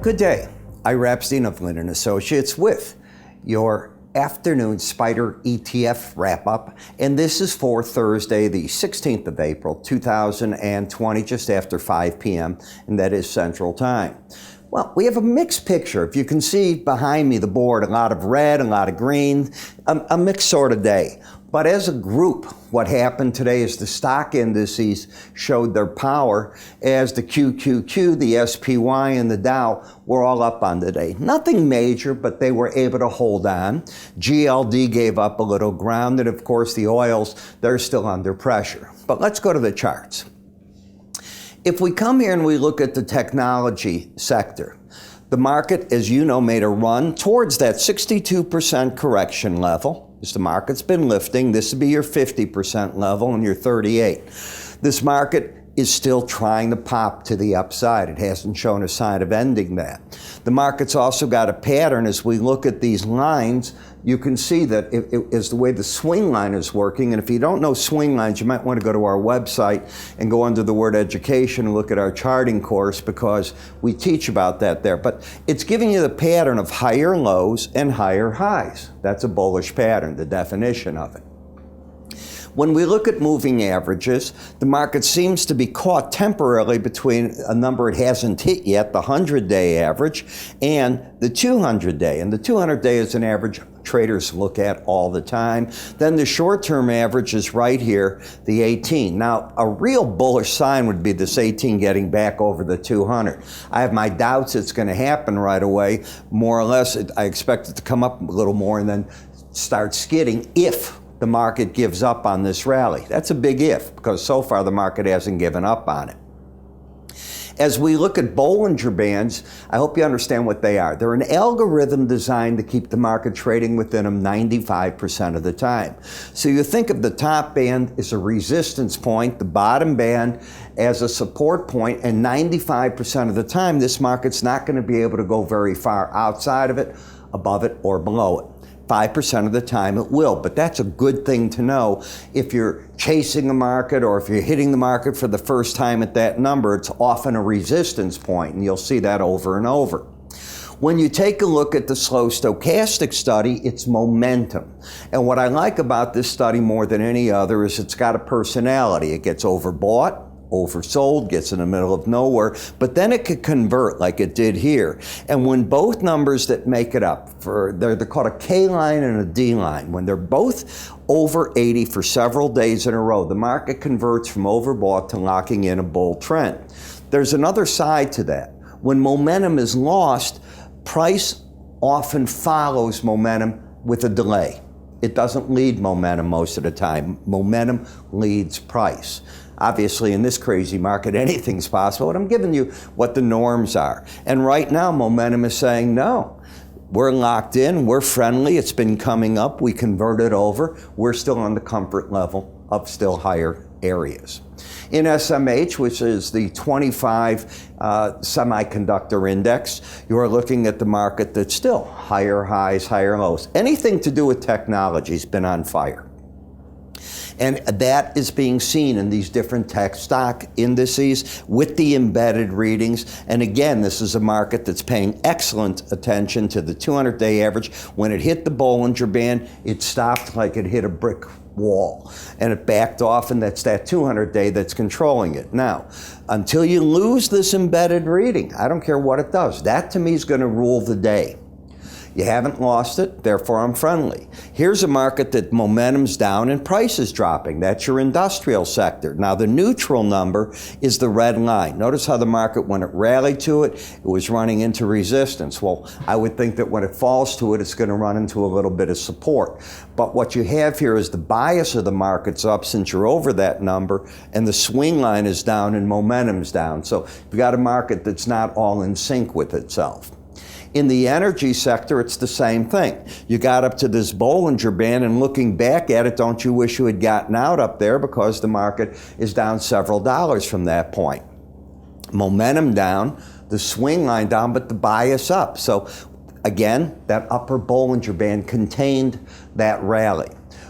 Good day. Ira Epstein of Linn and Associates with your afternoon SPDR ETF wrap-up, and this is for Thursday, the 16th of April, 2020, just after 5 p.m., and that is Central Time. Well, we have a mixed picture. If you can see behind me the board, a lot of red, a lot of green, a mixed sort of day. But as a group, what happened today is the stock indices showed their power as the QQQ, the SPY, and the Dow were all up on the day. Nothing major, but they were able to hold on. GLD gave up a little ground, and of course the oils, they're still under pressure. But let's go to the charts. If we come here and we look at the technology sector, the market, as you know, made a run towards that 62% correction level. As the market's been lifting, this would be your 50% level and your 38. This market is still trying to pop to the upside. It hasn't shown a sign of ending that. The market's also got a pattern. As we look at these lines, you can see that it is the way the swing line is working. And if you don't know swing lines, you might want to go to our website and go under the word education and look at our charting course, because we teach about that there. But it's giving you the pattern of higher lows and higher highs. That's a bullish pattern, the definition of it. When we look at moving averages, the market seems to be caught temporarily between a number it hasn't hit yet, the 100-day average, and the 200-day. And the 200-day is an average traders look at all the time. Then the short-term average is right here, the 18. Now, a real bullish sign would be this 18 getting back over the 200. I have my doubts it's going to happen right away. More or less, I expect it to come up a little more and then start skidding if the market gives up on this rally. That's a big if, because so far the market hasn't given up on it. As we look at Bollinger Bands, I hope you understand what they are. They're an algorithm designed to keep the market trading within them 95% of the time. So you think of the top band as a resistance point, the bottom band as a support point, and 95% of the time this market's not going to be able to go very far outside of it, above it, or below it. 5% of the time it will, but that's a good thing to know. If you're chasing the market or if you're hitting the market for the first time at that number, it's often a resistance point, and you'll see that over and over. When you take a look at the slow stochastic study, it's momentum. And what I like about this study more than any other is it's got a personality. It gets overbought, oversold, gets in the middle of nowhere, but then it could convert like it did here. And when both numbers that make it up, they're called a K line and a D line, when they're both over 80 for several days in a row, the market converts from overbought to locking in a bull trend. There's another side to that. When momentum is lost, price often follows momentum with a delay. It doesn't lead momentum most of the time. Momentum leads price. Obviously, in this crazy market, anything's possible, but I'm giving you what the norms are. And right now, momentum is saying, no, we're locked in, we're friendly, it's been coming up, we converted over, we're still on the comfort level of still higher areas. In SMH, which is the 25 semiconductor index, you are looking at the market that's still higher highs, higher lows. Anything to do with technology has been on fire. And that is being seen in these different tech stock indices with the embedded readings. And again, this is a market that's paying excellent attention to the 200-day average. When it hit the Bollinger Band, it stopped like it hit a brick wall. And it backed off, and that's that 200-day that's controlling it. Now, until you lose this embedded reading, I don't care what it does. That, to me, is going to rule the day. You haven't lost it, therefore I'm friendly. Here's a market that momentum's down and price is dropping. That's your industrial sector. Now the neutral number is the red line. Notice how the market, when it rallied to it, it was running into resistance. Well, I would think that when it falls to it, it's going to run into a little bit of support. But what you have here is the bias of the market's up since you're over that number, and the swing line is down and momentum's down. So you've got a market that's not all in sync with itself. In the energy sector, it's the same thing. You got up to this Bollinger Band, and looking back at it, don't you wish you had gotten out up there, because the market is down several dollars from that point. Momentum down, the swing line down, but the bias up. So again, that upper Bollinger Band contained that rally.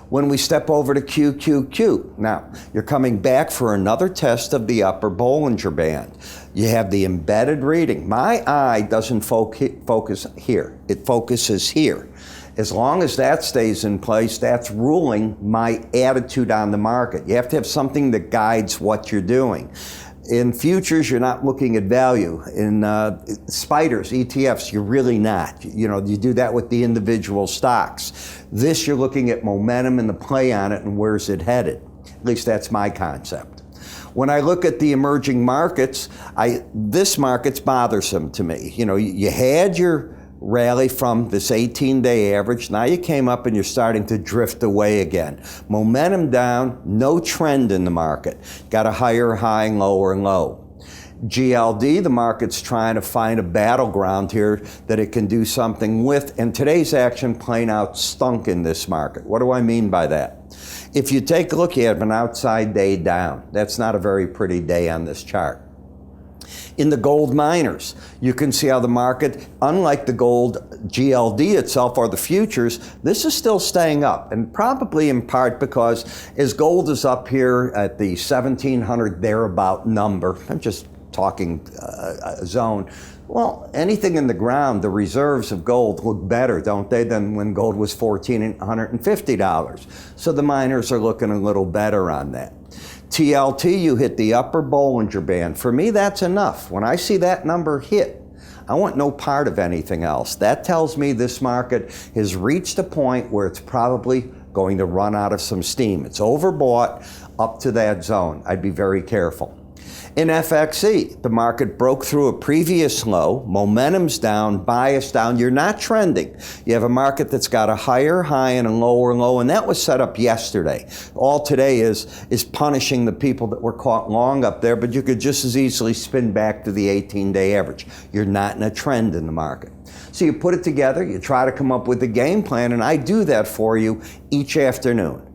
When we step over to QQQ, now you're coming back for another test of the upper Bollinger Band. You have the embedded reading. My eye doesn't focus here. It focuses here. As long as that stays in place, that's ruling my attitude on the market. You have to have something that guides what you're doing. In futures, you're not looking at value. In spiders, ETFs, you're really not. You know, you do that with the individual stocks. This, you're looking at momentum and the play on it and where's it headed. At least that's my concept. When I look at the emerging markets, this market's bothersome to me. You know, you had your rally from this 18-day average. Now you came up and you're starting to drift away again. Momentum down, no trend in the market. Got a higher high and lower low. GLD, the market's trying to find a battleground here that it can do something with, and today's action plain out stunk in this market. What do I mean by that? If you take a look, you have an outside day down. That's not a very pretty day on this chart. In the gold miners, you can see how the market, unlike the gold GLD itself or the futures, this is still staying up, and probably in part because as gold is up here at the 1700 thereabout number, I'm just talking zone, well, anything in the ground, the reserves of gold look better, don't they, than when gold was $1,450. So the miners are looking a little better on that. TLT, you hit the upper Bollinger Band. For me, that's enough. When I see that number hit, I want no part of anything else. That tells me this market has reached a point where it's probably going to run out of some steam. It's overbought up to that zone. I'd be very careful. In FXE, the market broke through a previous low, momentum's down, bias down, you're not trending. You have a market that's got a higher high and a lower low, and that was set up yesterday. All today is punishing the people that were caught long up there, but you could just as easily spin back to the 18-day average. You're not in a trend in the market. So you put it together, you try to come up with a game plan, and I do that for you each afternoon.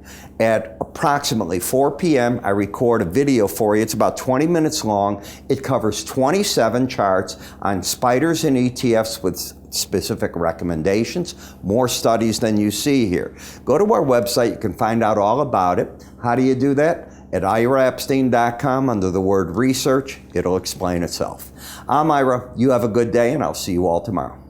At approximately 4 p.m., I record a video for you. It's about 20 minutes long. It covers 27 charts on spiders and ETFs with specific recommendations, more studies than you see here. Go to our website. You can find out all about it. How do you do that? At iraepstein.com under the word research. It'll explain itself. I'm Ira. You have a good day, and I'll see you all tomorrow.